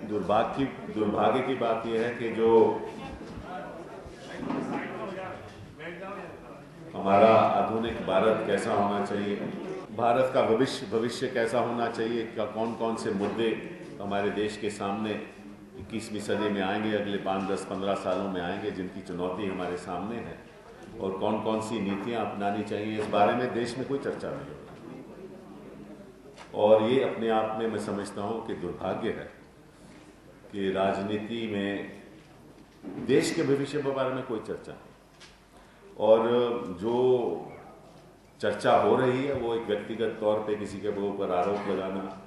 दुर्भाग्य की बात यह है कि जो हमारा आधुनिक भारत कैसा होना चाहिए, भारत का भविष्य कैसा होना चाहिए, क्या कौन कौन से मुद्दे हमारे देश के सामने 21वीं सदी में आएंगे, अगले 5, 10, 15 सालों में आएंगे, जिनकी चुनौती हमारे सामने है, और कौन कौन सी नीतियां अपनानी चाहिए, इस बारे में देश में कोई चर्चा नहीं हो रही। और ये अपने आप में मैं समझता हूँ कि दुर्भाग्य है कि राजनीति में देश के भविष्य के बारे में कोई चर्चा नहीं, और जो चर्चा हो रही है वो एक व्यक्तिगत तौर पे किसी के ऊपर आरोप लगाना,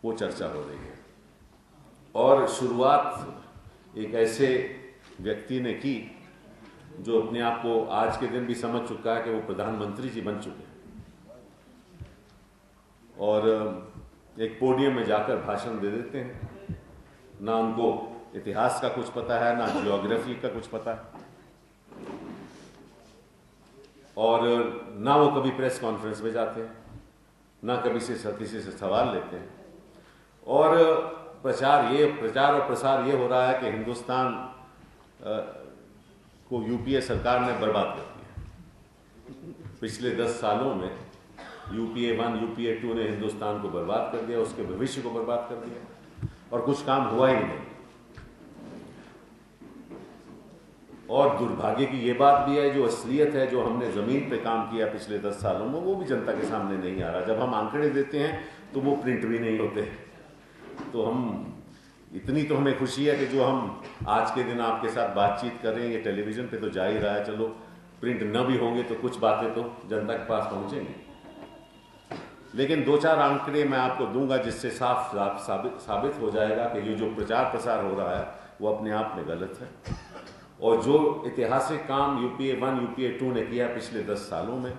वो चर्चा हो रही है। और शुरुआत एक ऐसे व्यक्ति ने की जो अपने आप को आज के दिन भी समझ चुका है कि वो प्रधानमंत्री जी बन चुके हैं, और एक पोडियम में जाकर भाषण दे देते हैं। ना उनको इतिहास का कुछ पता है, ना ज्योग्राफी का कुछ पता है, और ना वो कभी प्रेस कॉन्फ्रेंस में जाते हैं, ना कभी किसी से सवाल लेते हैं। और प्रचार और प्रसार ये हो रहा है कि हिंदुस्तान को यूपीए सरकार ने बर्बाद कर दिया। पिछले 10 सालों में यूपीए 1, यूपीए 2 ने हिंदुस्तान को बर्बाद कर दिया, उसके भविष्य को बर्बाद कर दिया, और कुछ काम हुआ ही नहीं। और दुर्भाग्य की ये बात भी है, जो असलियत है, जो हमने ज़मीन पे काम किया पिछले 10 सालों में, वो भी जनता के सामने नहीं आ रहा। जब हम आंकड़े देते हैं तो वो प्रिंट भी नहीं होते। तो इतनी तो हमें खुशी है कि जो हम आज के दिन आपके साथ बातचीत कर रहे हैं, ये टेलीविज़न पे तो जा ही रहा है। चलो, प्रिंट न भी होंगे तो कुछ बातें तो जनता के पास पहुँचेंगी। लेकिन 2-4 आंकड़े मैं आपको दूंगा जिससे साफ साबित हो जाएगा कि ये जो प्रचार प्रसार हो रहा है वो अपने आप में गलत है। और जो ऐतिहासिक काम यूपीए 1, यूपीए 2 ने किया पिछले 10 सालों में,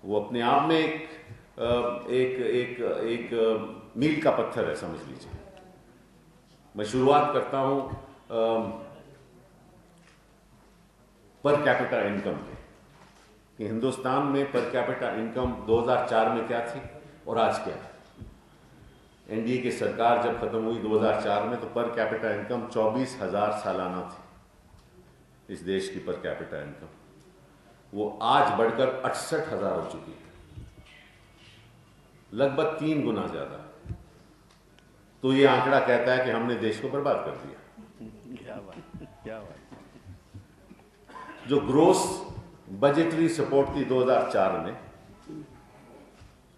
वो अपने आप में एक मील का पत्थर है, समझ लीजिए। मैं शुरुआत करता हूं पर कैपिटा इनकम के, कि हिंदुस्तान में पर कैपिटा इनकम 2004 में क्या थी और आज क्या है। एनडीए की सरकार जब खत्म हुई 2004 में, तो पर कैपिटा इनकम 24,000 सालाना थी इस देश की पर कैपिटा इनकम। वो आज बढ़कर 68,000 हो चुकी है, लगभग 3 गुना ज्यादा। तो ये आंकड़ा कहता है कि हमने देश को बर्बाद कर दिया। क्या बात। जो ग्रोस बजटरी सपोर्ट थी 2004 में,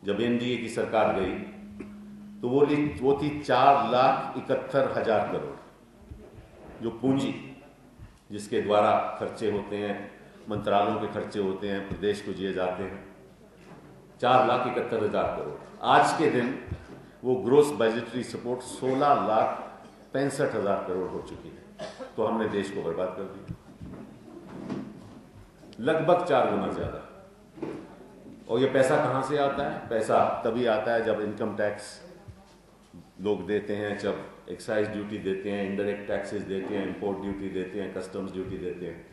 जब एनडीए की सरकार गई, तो वो थी 4,71,000 करोड़। जो पूंजी जिसके द्वारा खर्चे होते हैं, मंत्रालयों के खर्चे होते हैं, प्रदेश को दिए जाते हैं, 4,71,000 करोड़। आज के दिन वो ग्रोस बजटरी सपोर्ट 16,65,000 करोड़ हो चुकी है। तो हमने देश को बर्बाद कर दिया, लगभग 4 गुना ज्यादा। और ये पैसा कहां से आता है? पैसा तभी आता है जब इनकम टैक्स लोग देते हैं, जब एक्साइज ड्यूटी देते हैं, इनडायरेक्ट टैक्सेस देते हैं, इंपोर्ट ड्यूटी देते हैं, कस्टम्स ड्यूटी देते हैं।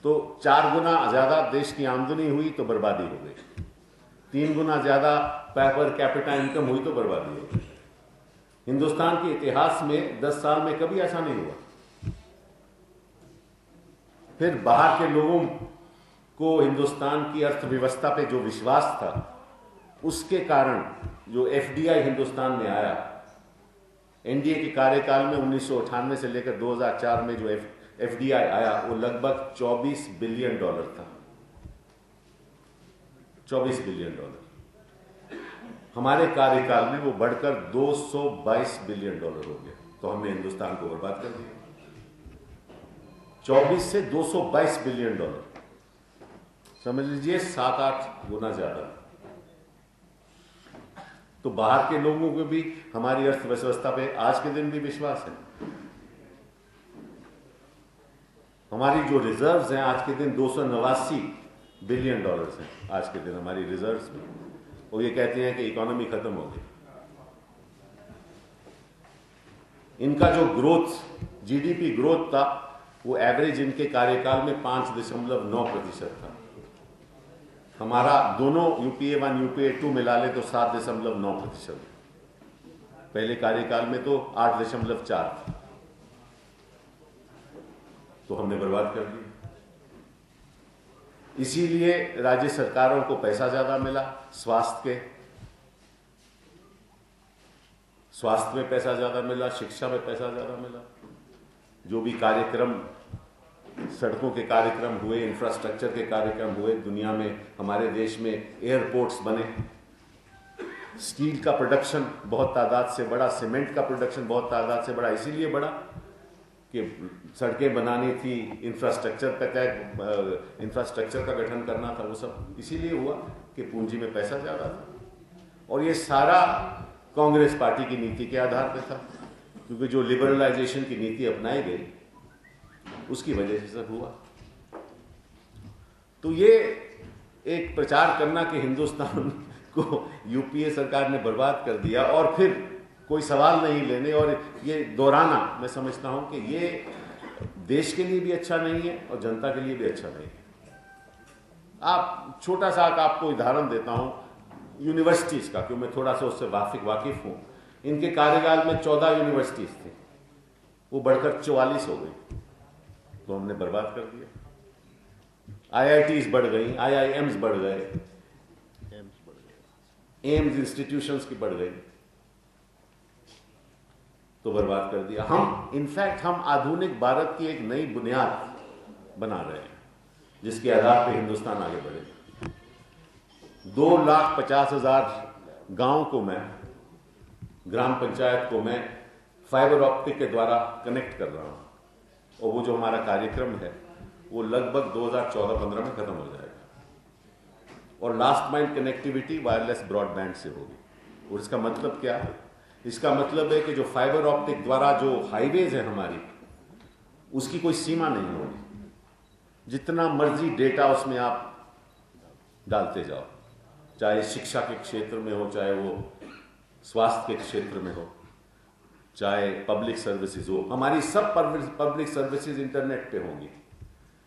तो 4 गुना ज्यादा देश की आमदनी हुई तो बर्बादी हो गई, 3 गुना ज्यादा पर कैपिटा इनकम हुई तो बर्बादी हो गई। हिंदुस्तान के इतिहास में 10 साल में कभी ऐसा नहीं हुआ। फिर बाहर के लोगों को हिंदुस्तान की अर्थव्यवस्था पे जो विश्वास था, उसके कारण जो एफडीआई हिंदुस्तान में आया, एनडीए के कार्यकाल में 1998 से लेकर 2004 में जो एफडीआई आया, वो लगभग $24 बिलियन था। $24 बिलियन। हमारे कार्यकाल में वो बढ़कर $222 बिलियन हो गया। तो हमने हिंदुस्तान को बर्बाद कर दिया। 24 से $222 बिलियन, समझ लीजिए 7-8 गुना ज्यादा। तो बाहर के लोगों को भी हमारी अर्थव्यवस्था पे आज के दिन भी विश्वास है। हमारी जो रिजर्व्स हैं आज के दिन $289 बिलियन हैं आज के दिन हमारी रिजर्व्स में, और ये कहते हैं कि इकोनॉमी खत्म हो गई। इनका जो ग्रोथ, जीडीपी ग्रोथ था, वो एवरेज इनके कार्यकाल में 5.9% था। हमारा दोनों यूपीए 1, यूपीए 2 मिला ले तो 7.9%। पहले कार्यकाल में तो 8.4 था, तो हमने बर्बाद कर दिया। इसीलिए राज्य सरकारों को पैसा ज्यादा मिला, स्वास्थ्य में पैसा ज्यादा मिला, शिक्षा में पैसा ज्यादा मिला। जो भी कार्यक्रम, सड़कों के कार्यक्रम हुए, इंफ्रास्ट्रक्चर के कार्यक्रम हुए, दुनिया में हमारे देश में एयरपोर्ट्स बने, स्टील का प्रोडक्शन बहुत तादाद से बढ़ा, सीमेंट का प्रोडक्शन बहुत तादाद से बढ़ा। इसीलिए बढ़ा कि सड़कें बनानी थी, इंफ्रास्ट्रक्चर का गठन करना था, वो सब इसीलिए हुआ कि पूंजी में पैसा ज़्यादा था। और ये सारा कांग्रेस पार्टी की नीति के आधार पर था, क्योंकि जो लिबरलाइजेशन की नीति अपनाई गई उसकी वजह से सब हुआ। तो ये एक प्रचार करना कि हिंदुस्तान को यूपीए सरकार ने बर्बाद कर दिया और फिर कोई सवाल नहीं लेने और ये दोहराना, मैं समझता हूं कि ये देश के लिए भी अच्छा नहीं है और जनता के लिए भी अच्छा नहीं है। आप छोटा सा आपको उदाहरण देता हूं यूनिवर्सिटीज का, क्योंकि मैं थोड़ा सा उससे वाकिफ हूं। इनके कार्यकाल में 14 यूनिवर्सिटीज थी, वो बढ़कर 44 हो गई, तो हमने बर्बाद कर दिया। आईआईटीज बढ़ गई, आईआईएम्स बढ़ गए, एम्स इंस्टीट्यूशंस की बढ़ गई, तो बर्बाद कर दिया। हम आधुनिक भारत की एक नई बुनियाद बना रहे हैं, जिसके आधार पर हिंदुस्तान आगे बढ़ेगा। 2,50,000 गांव को मैं, ग्राम पंचायत को मैं फाइबर ऑप्टिक के द्वारा कनेक्ट कर रहा हूं, और वो जो हमारा कार्यक्रम है वो लगभग 2014-15 में खत्म हो जाएगा। और last mile connectivity wireless broadband से होगी। और इसका मतलब क्या है? इसका मतलब है कि जो फाइबर ऑप्टिक द्वारा जो हाईवेज है हमारी, उसकी कोई सीमा नहीं होगी। जितना मर्जी डेटा उसमें आप डालते जाओ, चाहे शिक्षा के क्षेत्र में हो, चाहे वो स्वास्थ्य के क्षेत्र में हो, चाहे पब्लिक सर्विसेज हो, हमारी सब पब्लिक सर्विसेज इंटरनेट पे होंगी।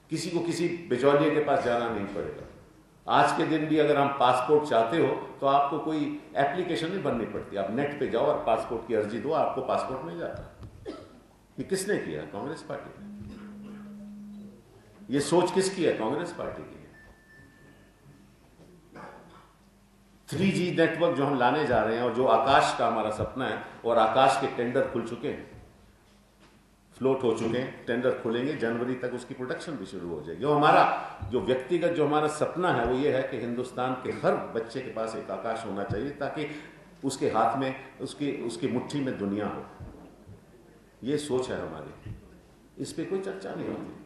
किसी को किसी बिचौलिए के पास जाना नहीं पड़ेगा। आज के दिन भी अगर हम पासपोर्ट चाहते हो तो आपको कोई एप्लीकेशन नहीं भरनी पड़ती, आप नेट पे जाओ और पासपोर्ट की अर्जी दो, आपको पासपोर्ट मिल जाता है। ये किसने किया? कांग्रेस पार्टी ने। ये सोच किसकी है? कांग्रेस पार्टी की है। 3G नेटवर्क जो हम लाने जा रहे हैं और जो आकाश का हमारा सपना है, और आकाश के टेंडर खुल चुके हैं, फ्लोट हो चुके हैं, टेंडर खुलेंगे, जनवरी तक उसकी प्रोडक्शन भी शुरू हो जाएगी। और हमारा जो व्यक्तिगत जो हमारा सपना है वो ये है कि हिंदुस्तान के हर बच्चे के पास एक आकाश होना चाहिए, ताकि उसके हाथ में, उसकी मुट्ठी में दुनिया हो। ये सोच है हमारी, इस पे कोई चर्चा नहीं होती।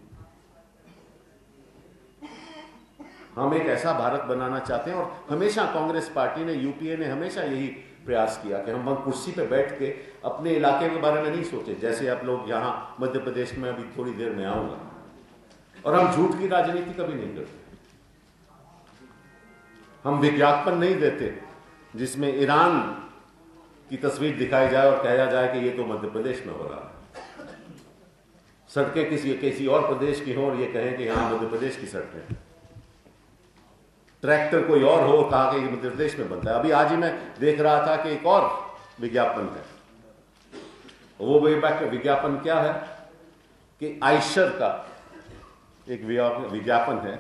हम एक ऐसा भारत बनाना चाहते हैं, और हमेशा कांग्रेस पार्टी ने, यूपीए ने हमेशा यही प्रयास किया कि हम कुर्सी पे बैठ के अपने इलाके के बारे में नहीं सोचे। जैसे आप लोग यहाँ मध्य प्रदेश में, अभी थोड़ी देर में आऊंगा, और हम झूठ की राजनीति कभी नहीं करते। हम विज्ञापन नहीं देते जिसमें ईरान की तस्वीर दिखाई जाए और कहा जाए कि ये तो मध्य प्रदेश में हो रहा है। सड़कें किसी और प्रदेश की हो और ये कहें कि यहाँ मध्य प्रदेश की सड़कें, ट्रैक्टर कोई और हो, कहा कि मध्य प्रदेश में बनता है। अभी आज ही मैं देख रहा था कि एक और विज्ञापन है, वो विज्ञापन क्या है कि आयशर का एक विज्ञापन है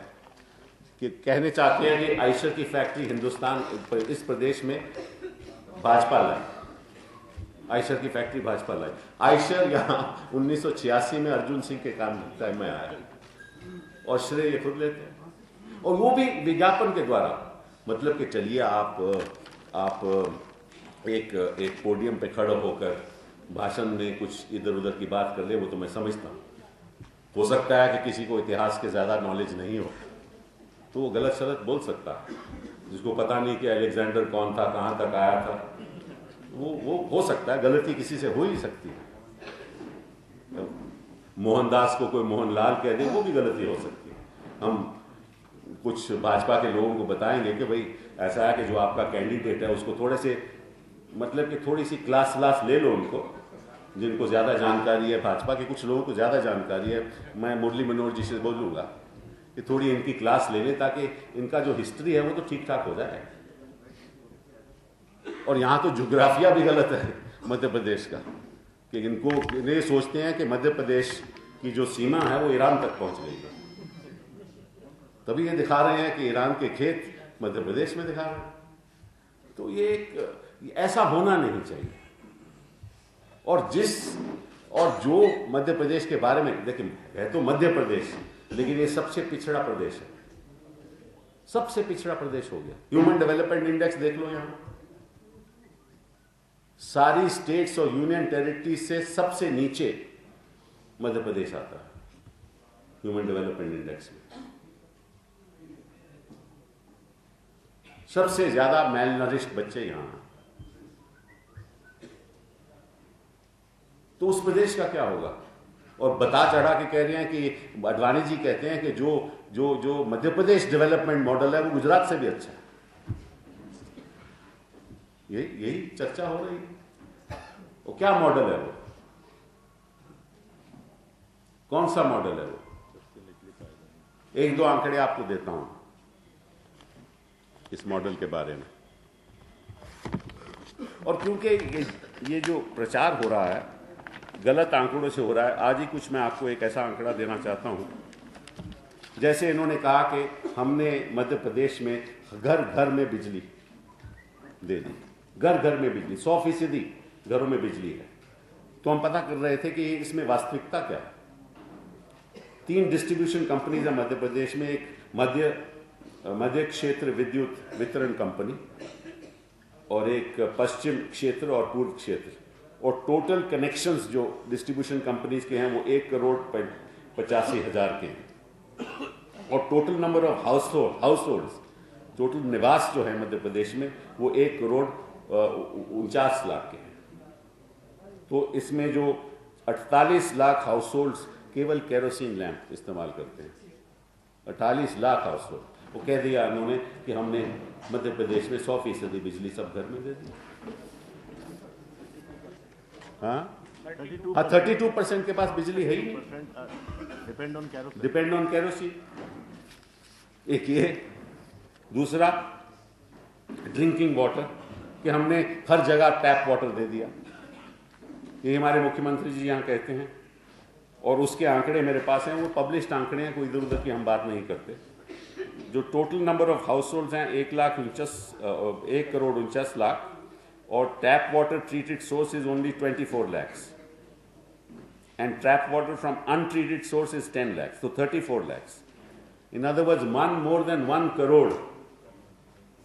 कि कहने चाहते हैं कि आयशर की फैक्ट्री हिंदुस्तान, इस प्रदेश में भाजपा लाई, आयशर की फैक्ट्री भाजपा लाई। आयशर यहाँ 1986 में अर्जुन सिंह के टाइम में आया, और श्रेय ये खुद लेते हैं। और वो भी विज्ञापन के द्वारा, मतलब कि चलिए आप एक पोडियम पे खड़े होकर भाषण में कुछ इधर उधर की बात कर ले, वो तो मैं समझता हूँ। हो सकता है कि किसी को इतिहास के ज़्यादा नॉलेज नहीं हो, तो वो गलत सलत बोल सकता है। जिसको पता नहीं कि अलेक्जेंडर कौन था, कहाँ तक आया था, वो हो सकता है। गलती किसी से हो ही सकती है। मोहनदास को कोई मोहनलाल कह दे, वो भी गलती हो सकती है। हम कुछ भाजपा के लोगों को बताएंगे कि भाई ऐसा है कि जो आपका कैंडिडेट है उसको थोड़े से, मतलब कि थोड़ी सी क्लास ले लो उनको, जिनको ज़्यादा जानकारी है। भाजपा के कुछ लोगों को ज़्यादा जानकारी है। मैं मुरली मनोहर जी से बोलूँगा कि थोड़ी इनकी क्लास ले लें, ताकि इनका जो हिस्ट्री है वो तो ठीक ठाक हो जाए। और यहाँ तो ज्योग्राफिया भी गलत है, मध्य प्रदेश का कि इनको ये सोचते हैं कि मध्य प्रदेश की जो सीमा है वो ईरान तक पहुंच गई है, तभी ये दिखा रहे हैं कि ईरान के खेत मध्य प्रदेश में दिखा रहे हैं। तो ये एक ऐसा होना नहीं चाहिए। और जो मध्य प्रदेश के बारे में देखिए, है तो मध्य प्रदेश, लेकिन ये सबसे पिछड़ा प्रदेश है, सबसे पिछड़ा प्रदेश हो गया। ह्यूमन डेवलपमेंट इंडेक्स देख लो, यहां सारी स्टेट्स और यूनियन टेरिटरीज से सबसे नीचे मध्य प्रदेश आता है ह्यूमन डेवलपमेंट इंडेक्स में। सबसे ज्यादा मैलनरिश्ड बच्चे यहां हैं। तो उस प्रदेश का क्या होगा? और बता चढ़ा के कह रहे हैं कि अडवाणी जी कहते हैं कि जो मध्य प्रदेश डेवलपमेंट मॉडल है वो गुजरात से भी अच्छा है। यही चर्चा हो रही है। वो क्या मॉडल है? वो कौन सा मॉडल है? वो एक दो आंकड़े आपको देता हूं इस मॉडल के बारे में। और क्योंकि ये जो प्रचार हो रहा है गलत आंकड़ों से हो रहा है, आज ही कुछ मैं आपको एक ऐसा आंकड़ा देना चाहता हूं। जैसे इन्होंने कहा कि हमने मध्य प्रदेश में घर घर में बिजली दे दी, घर घर में बिजली, 100% घरों में बिजली है। तो हम पता कर रहे थे कि इसमें वास्तविकता क्या है। 3 डिस्ट्रीब्यूशन कंपनीज है मध्य प्रदेश में, एक मध्य क्षेत्र विद्युत वितरण कंपनी और एक पश्चिम क्षेत्र और पूर्व क्षेत्र, और टोटल कनेक्शंस जो डिस्ट्रीब्यूशन कंपनीज के हैं वो 1,85,00,000 के हैं। और total number of households, total निवास जो है मध्य प्रदेश में वो 1,49,00,000 के हैं। तो इसमें जो 48 लाख हाउसहोल्ड्स केवल केरोसिन लैंप इस्तेमाल करते हैं, 48 लाख हाउसहोल्ड। वो कह दिया उन्होंने कि हमने मध्य प्रदेश में 100% बिजली सब घर में दे दी। हाँ 32% के पास बिजली है ही नहीं, डिपेंड ऑन केरोसिन। एक ये, दूसरा ड्रिंकिंग वाटर कि हमने हर जगह टैप वाटर दे दिया, ये हमारे मुख्यमंत्री जी यहाँ कहते हैं। और उसके आंकड़े मेरे पास हैं, वो पब्लिश्ड आंकड़े हैं, कोई इधर उधर की हम बात नहीं करते। जो total number of house hold हैं 1,49,00,000 और tap water treated source is only 24 lakhs and tap water from untreated source is 10 lakhs, so 34 lakhs. In other words, more than 1 crore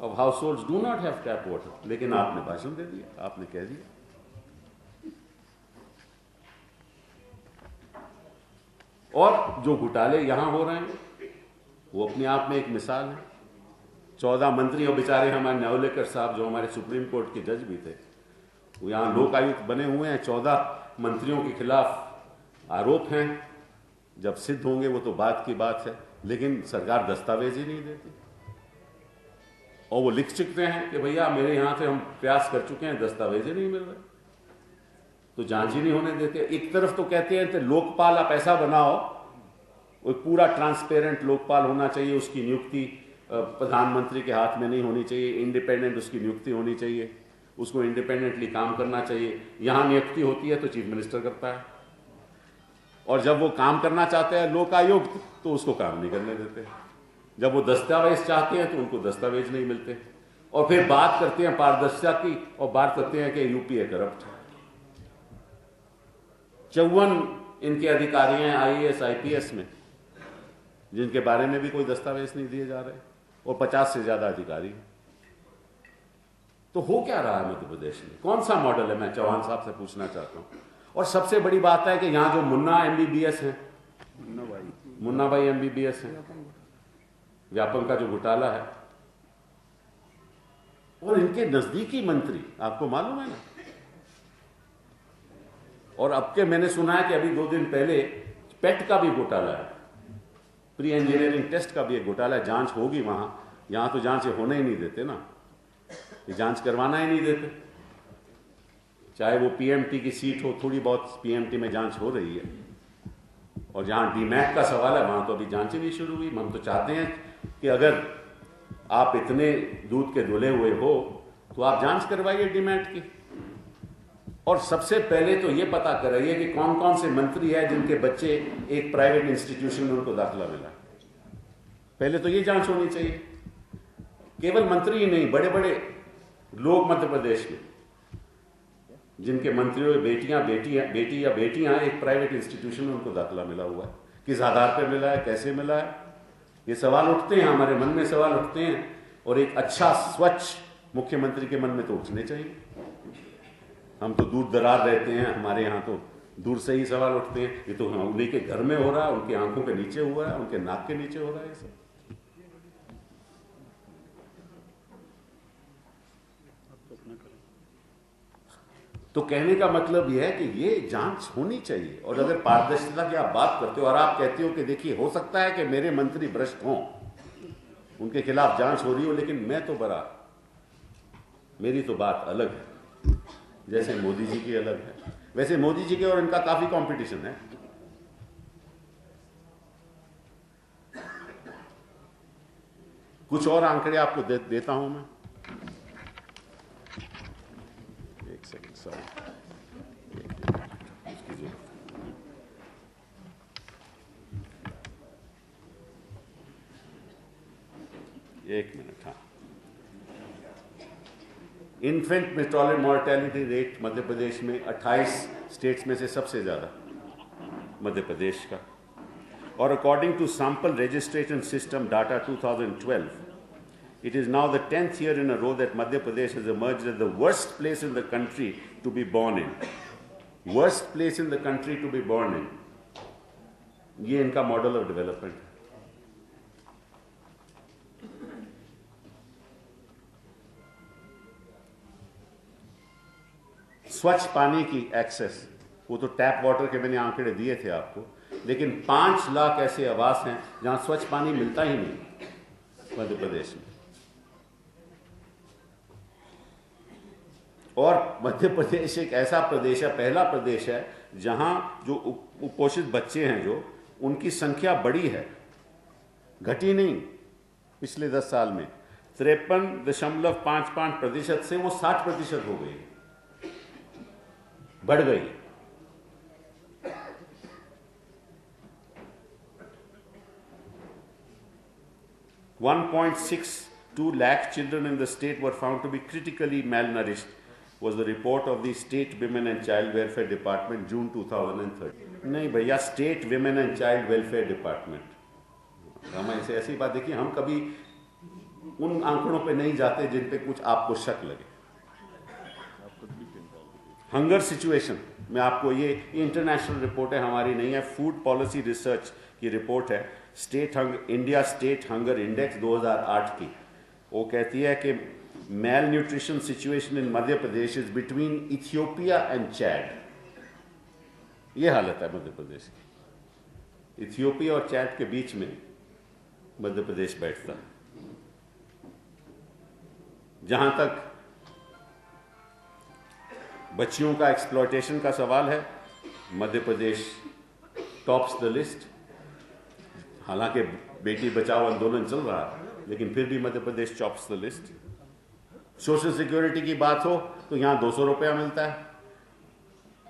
of households do not have tap water. लेकिन आपने भाषण दे दिया, आपने कह दिया। और जो घोटाले यहां हो रहे हैं वो अपने आप में एक मिसाल है। 14 मंत्री और बेचारे हमारे न्यायालयकर साहब जो हमारे सुप्रीम कोर्ट के जज भी थे, वो यहाँ लोकायुक्त बने हुए हैं। 14 मंत्रियों के खिलाफ आरोप हैं, जब सिद्ध होंगे वो तो बात की बात है, लेकिन सरकार दस्तावेज ही नहीं देती। और वो लिख चुके हैं कि भैया मेरे यहाँ से हम प्रयास कर चुके हैं, दस्तावेज ही नहीं मिल रहे, तो जांच ही नहीं होने देते। एक तरफ तो कहते हैं कि लोकपाल आप ऐसा बनाओ, वो पूरा ट्रांसपेरेंट लोकपाल होना चाहिए, उसकी नियुक्ति प्रधानमंत्री के हाथ में नहीं होनी चाहिए, इंडिपेंडेंट उसकी नियुक्ति होनी चाहिए, उसको इंडिपेंडेंटली काम करना चाहिए। यहाँ नियुक्ति होती है तो चीफ मिनिस्टर करता है, और जब वो काम करना चाहते हैं लोकायुक्त तो उसको काम नहीं करने देते। जब वो दस्तावेज चाहते हैं तो उनको दस्तावेज नहीं मिलते, और फिर बात करते हैं पारदर्शिता की और बात करते हैं कि यूपीए करप्ट है। 54 इनके अधिकारी हैं IAS IPS में, जिनके बारे में भी कोई दस्तावेज नहीं दिए जा रहे, और 50 से ज्यादा अधिकारी। तो हो क्या रहा है मध्य प्रदेश में? कौन सा मॉडल है? मैं चौहान साहब से पूछना चाहता हूं। और सबसे बड़ी बात है कि यहां जो मुन्ना MBBS है, मुन्ना भाई MBBS है, व्यापम का जो घोटाला है, और इनके नजदीकी मंत्री आपको मालूम है ना। और अब के मैंने सुना है कि अभी 2 दिन पहले पेट का भी घोटाला है, प्री इंजीनियरिंग टेस्ट का भी एक घोटाला है। जांच होगी वहां, यहां तो जांच होने ही नहीं देते ना, ये जांच करवाना ही नहीं देते। चाहे वो PMT की सीट हो, थोड़ी बहुत PMT में जांच हो रही है, और जहां DMAT का सवाल है वहां तो अभी जांच ही नहीं शुरू हुई। हम तो चाहते हैं कि अगर आप इतने दूध के धुले हुए हो तो आप जांच करवाइए DMAT की। और सबसे पहले तो ये पता करिए कि कौन कौन से मंत्री है जिनके बच्चे एक प्राइवेट इंस्टीट्यूशन में उनको दाखिला मिला। पहले तो ये जांच होनी चाहिए। केवल मंत्री ही नहीं, बड़े बड़े लोग मध्य प्रदेश में जिनके मंत्रियों बेटी या बेटियां एक प्राइवेट इंस्टीट्यूशन में उनको दाखिला मिला हुआ है, किस आधार पर मिला है, कैसे मिला है, ये सवाल उठते हैं, हमारे मन में सवाल उठते हैं। और एक अच्छा स्वच्छ मुख्यमंत्री के मन में तो उठने चाहिए। हम तो दूर दरार रहते हैं, हमारे यहाँ तो दूर से ही सवाल उठते हैं। ये तो उन्हीं के घर में हो रहा है, उनकी आंखों के नीचे हुआ है, उनके नाक के नीचे हो रहा है ये सब। तो कहने का मतलब यह है कि ये जांच होनी चाहिए। और अगर पारदर्शिता की आप बात करते हो और आप कहते हो कि देखिए हो सकता है कि मेरे मंत्री भ्रष्ट हों, उनके खिलाफ जांच हो रही हो, लेकिन मैं तो बड़ा, मेरी तो बात अलग है, जैसे मोदी जी की अलग है। वैसे मोदी जी के और इनका काफी कंपटीशन है। कुछ और आंकड़े आपको देता हूं मैं। एक सेकंड, सॉरी, एक मिनट। हाँ, इन्फेंट मोर्टेलिटी रेट मध्य प्रदेश में 28 स्टेट्स में से सबसे ज्यादा मध्य प्रदेश का। और according to sample registration system data 2012, it is now the 10th year in a row that Madhya Pradesh has emerged as the worst place in the country to be born in. Worst place in the country to be born in. ये इनका model of development है। स्वच्छ पानी की access, वो तो tap water के मैंने आंकड़े दिए थे आपको, लेकिन 5 लाख ऐसे आवास हैं जहां स्वच्छ पानी मिलता ही नहीं मध्य प्रदेश में। और मध्य प्रदेश एक ऐसा प्रदेश है, पहला प्रदेश है जहां जो कुपोषित बच्चे हैं, जो उनकी संख्या बढ़ी है, घटी नहीं। पिछले 10 साल में 53.55% से वो 60% हो गई, बढ़ गई। $1.62 lakh children in the state were found to be critically malnourished, was the report of the State Women and Child Welfare Department, June 2013. नहीं भैया, State Women and Child Welfare Department। हम ऐसे ऐसी बात देखिए, हम कभी उन आंकड़ों पे नहीं जाते जिन पे कुछ आपको शक लगे। हंगर सिचुएशन में आपको ये इंटरनेशनल रिपोर्ट है, हमारी नहीं है, फूड पॉलिसी रिसर्च की रिपोर्ट है, इंडिया स्टेट हंगर इंडेक्स 2008 की। वो कहती है कि mail nutrition situation in Madhya Pradesh is between Ethiopia and Chad. ये हालत है मध्य प्रदेश की, इथियोपिया और चैड के बीच में मध्य प्रदेश बैठता है। जहां तक बच्चियों का एक्सप्लॉयटेशन का सवाल है, मध्य प्रदेश टॉप्स द लिस्ट। हालांकि बेटी बचाओ आंदोलन चल रहा है, लेकिन फिर भी Madhya Pradesh tops the list. Social security की बात हो तो यहां 200 रुपया मिलता है,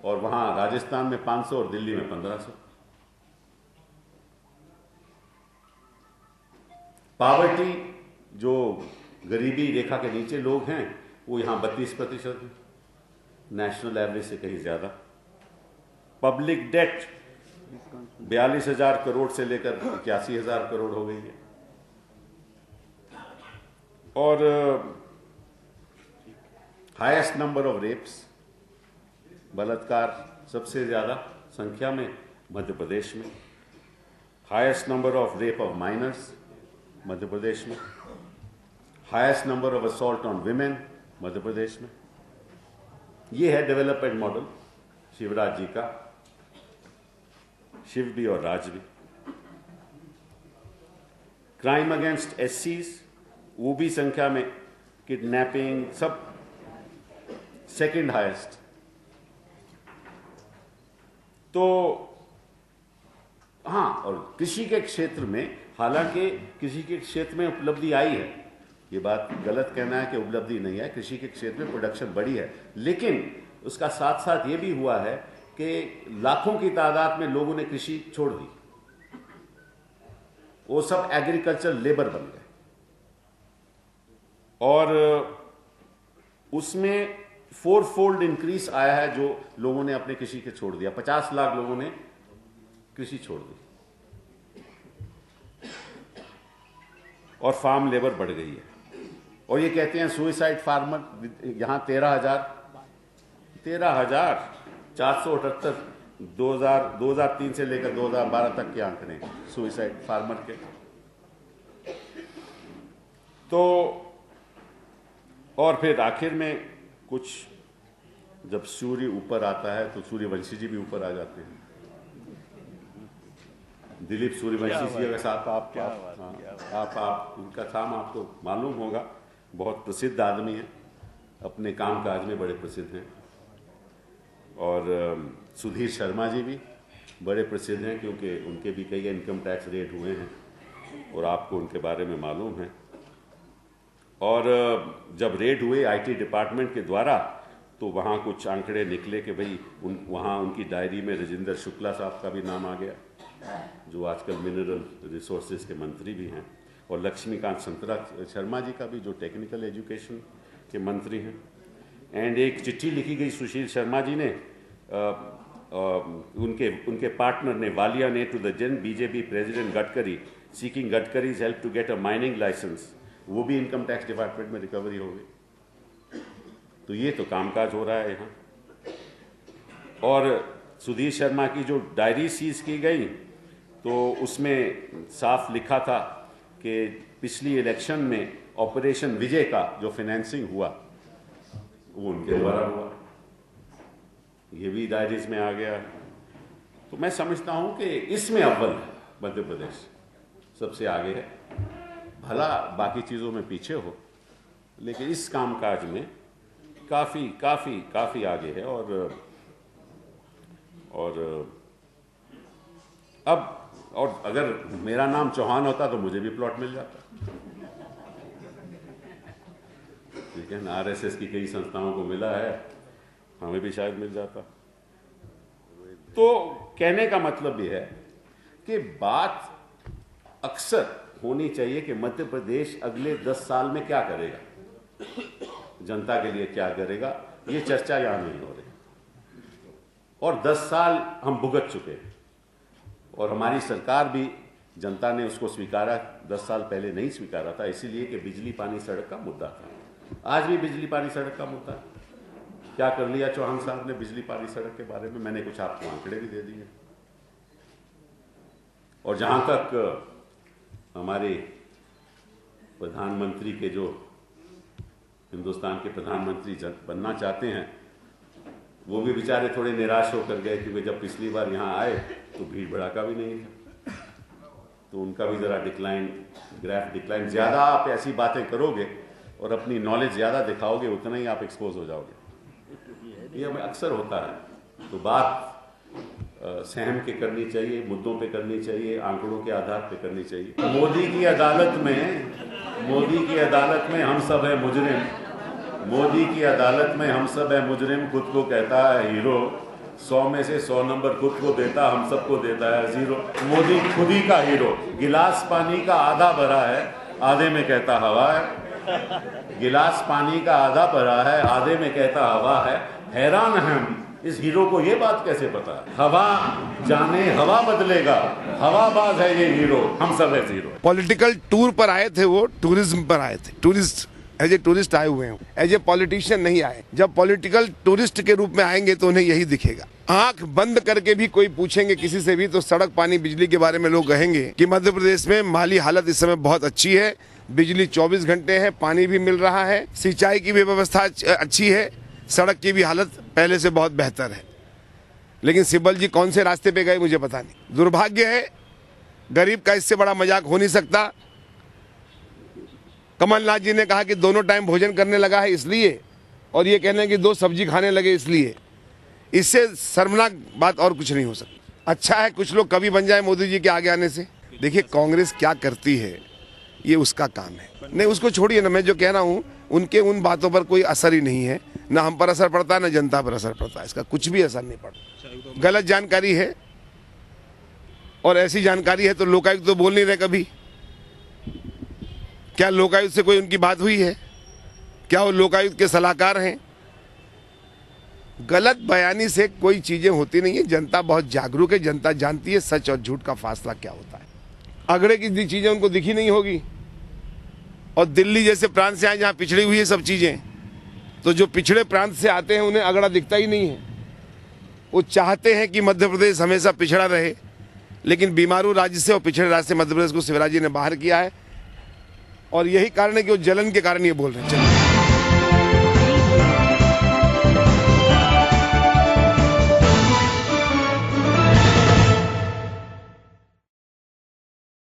और वहां राजस्थान में 500 और दिल्ली में 1500। पावर्टी, जो गरीबी रेखा के नीचे लोग हैं, वो यहां 32% है, नेशनल एवरेज से कहीं ज्यादा। पब्लिक डेट 42,000 करोड़ से लेकर 81,000 करोड़ हो गई है। और हाईएस्ट नंबर ऑफ रेप्स, बलात्कार सबसे ज्यादा संख्या में मध्य प्रदेश में। Highest number of rape of minors Madhya Pradesh में। Highest number of assault on women Madhya Pradesh में। ये है डेवलपमेंट मॉडल शिवराज जी का, शिव भी और राज भी। क्राइम अगेंस्ट एससीज, वो भी संख्या में, किडनैपिंग, सब सेकंड हाईएस्ट। तो हाँ, और कृषि के क्षेत्र में, हालांकि कृषि के क्षेत्र में उपलब्धि आई है, ये बात गलत कहना है कि उपलब्धि नहीं है, कृषि के क्षेत्र में प्रोडक्शन बढ़ी है, लेकिन उसका साथ साथ ये भी हुआ है कि लाखों की तादाद में लोगों ने कृषि छोड़ दी, वो सब एग्रीकल्चर लेबर बन गए और उसमें 4-fold इंक्रीज आया है जो लोगों ने अपने कृषि के छोड़ दिया। 50 लाख लोगों ने कृषि छोड़ दी और फार्म लेबर बढ़ गई है। और ये कहते हैं सुइसाइड फार्मर, यहां 13,478 2003 से लेकर 2012 तक के आंकड़े सुइसाइड फार्मर के। तो और फिर आखिर में कुछ जब सूर्य ऊपर आता है तो सूर्यवंशी जी भी ऊपर आ जाते हैं। दिलीप सूर्यवंशी जी का साथ आप उनका नाम आपको मालूम होगा, बहुत प्रसिद्ध आदमी है, अपने कामकाज में बड़े प्रसिद्ध हैं। और सुधीर शर्मा जी भी बड़े प्रसिद्ध हैं क्योंकि उनके भी कई इनकम टैक्स रेट हुए हैं और आपको उनके बारे में मालूम है। और जब रेड हुए आईटी डिपार्टमेंट के द्वारा तो वहाँ कुछ आंकड़े निकले कि भाई वहाँ उनकी डायरी में राजेंद्र शुक्ला साहब का भी नाम आ गया जो आजकल मिनरल रिसोर्सेज के मंत्री भी हैं, और लक्ष्मीकांत संतरा शर्मा जी का भी जो टेक्निकल एजुकेशन के मंत्री हैं। एंड एक चिट्ठी लिखी गई सुशील शर्मा जी ने उनके पार्टनर ने वालिया ने to the then BJP president Gadkari seeking Gadkari's help to get a mining license, वो भी इनकम टैक्स डिपार्टमेंट में रिकवरी हो गई। तो ये तो कामकाज हो रहा है यहाँ। और सुधीर शर्मा की जो डायरी सीज की गई तो उसमें साफ लिखा था कि पिछली इलेक्शन में ऑपरेशन विजय का जो फाइनेंसिंग हुआ वो उनके द्वारा हुआ, ये भी डायरीज में आ गया। तो मैं समझता हूँ कि इसमें अव्वल मध्य प्रदेश सबसे आगे है, भला बाकी चीज़ों में पीछे हो, लेकिन इस कामकाज में काफ़ी काफ़ी काफ़ी आगे है। और अगर मेरा नाम चौहान होता तो मुझे भी प्लॉट मिल जाता, ठीक है ना। आरएसएस की कई संस्थाओं को मिला है, हमें भी शायद मिल जाता। तो कहने का मतलब यह है कि बात अक्सर होनी चाहिए कि मध्य प्रदेश अगले 10 साल में क्या करेगा, जनता के लिए क्या करेगा, ये चर्चा यहां नहीं हो रही। और 10 साल हम भुगत चुके हैं और हमारी सरकार भी, जनता ने उसको स्वीकारा, 10 साल पहले नहीं स्वीकारा था, इसीलिए कि बिजली पानी सड़क का मुद्दा था। आज भी बिजली पानी सड़क का मुद्दा है। क्या कर लिया चौहान साहब ने बिजली पानी सड़क के बारे में, मैंने कुछ आपको आंकड़े भी दे दिए। और जहां तक हमारे प्रधानमंत्री के जो हिंदुस्तान के प्रधानमंत्री बनना चाहते हैं, वो भी बेचारे थोड़े निराश होकर गए क्योंकि जब पिछली बार यहाँ आए तो भीड़ भड़ाका भी नहीं था, तो उनका भी ज़रा ग्राफ डिक्लाइन। ज़्यादा आप ऐसी बातें करोगे और अपनी नॉलेज ज़्यादा दिखाओगे उतना ही आप एक्सपोज हो जाओगे, ये हमें अक्सर होता है। तो बात सहम के करनी चाहिए, मुद्दों पे करनी चाहिए, आंकड़ों के आधार पे करनी चाहिए। मोदी की अदालत में हम सब है मुजरिम, मोदी की अदालत में हम सब है मुजरिम, खुद को कहता है हीरो, 100 में से 100 नंबर खुद को देता, हम सबको देता है 0। मोदी खुद ही का हीरो, गिलास पानी का आधा भरा है, आधे में कहता हवा है। गिलास पानी का आधा भरा है, आधे में कहता हवा है। हैरान है हम, इस हीरो को ये बात कैसे पता है। हवा जाने हवा बदलेगा, हवाबाज है ये हीरो, हम सब है जीरो। पॉलिटिकल टूर पर आए थे, वो टूरिज्म पर आए थे, टूरिस्ट एज ए टूरिस्ट आए हुए हैं, एज ए पॉलिटिशियन नहीं आए। जब पॉलिटिकल टूरिस्ट के रूप में आएंगे तो उन्हें यही दिखेगा। आंख बंद करके भी कोई पूछेंगे किसी से भी तो सड़क पानी बिजली के बारे में लोग कहेंगे कि मध्य प्रदेश में माली हालत इस समय बहुत अच्छी है, बिजली 24 घंटे है, पानी भी मिल रहा है, सिंचाई की भी व्यवस्था अच्छी है, सड़क की भी हालत पहले से बहुत बेहतर है। लेकिन सिब्बल जी कौन से रास्ते पे गए मुझे पता नहीं। दुर्भाग्य है, गरीब का इससे बड़ा मजाक हो नहीं सकता। कमलनाथ जी ने कहा कि दोनों टाइम भोजन करने लगा है इसलिए, और ये कहने कि 2 सब्जी खाने लगे इसलिए। इससे शर्मनाक बात और कुछ नहीं हो सकती। अच्छा है कुछ लोग कवि बन जाए मोदी जी के आगे आने से। देखिए कांग्रेस क्या करती है ये उसका काम है, नहीं उसको छोड़िए ना। मैं जो कह रहा हूँ उनके उन बातों पर कोई असर ही नहीं है। ना हम पर असर पड़ता है ना जनता पर असर पड़ता है, इसका कुछ भी असर नहीं पड़ता। गलत जानकारी है और ऐसी जानकारी है तो लोकायुक्त तो बोल नहीं रहे कभी। क्या लोकायुक्त से कोई उनकी बात हुई है? क्या वो लोकायुक्त के सलाहकार हैं? गलत बयानी से कोई चीजें होती नहीं है। जनता बहुत जागरूक है, जनता जानती है सच और झूठ का फासला क्या होता है। अगड़े की चीजें उनको दिखी नहीं होगी, और दिल्ली जैसे प्रांत से आए जहां पिछड़ी हुई है सब चीजें, तो जो पिछड़े प्रांत से आते हैं उन्हें अगड़ा दिखता ही नहीं है। वो चाहते हैं कि मध्य प्रदेश हमेशा पिछड़ा रहे, लेकिन बीमारू राज्य से और पिछड़े राज्य से मध्य प्रदेश को शिवराज जी ने बाहर किया है, और यही कारण है कि वो जलन के कारण ये बोल रहे हैं।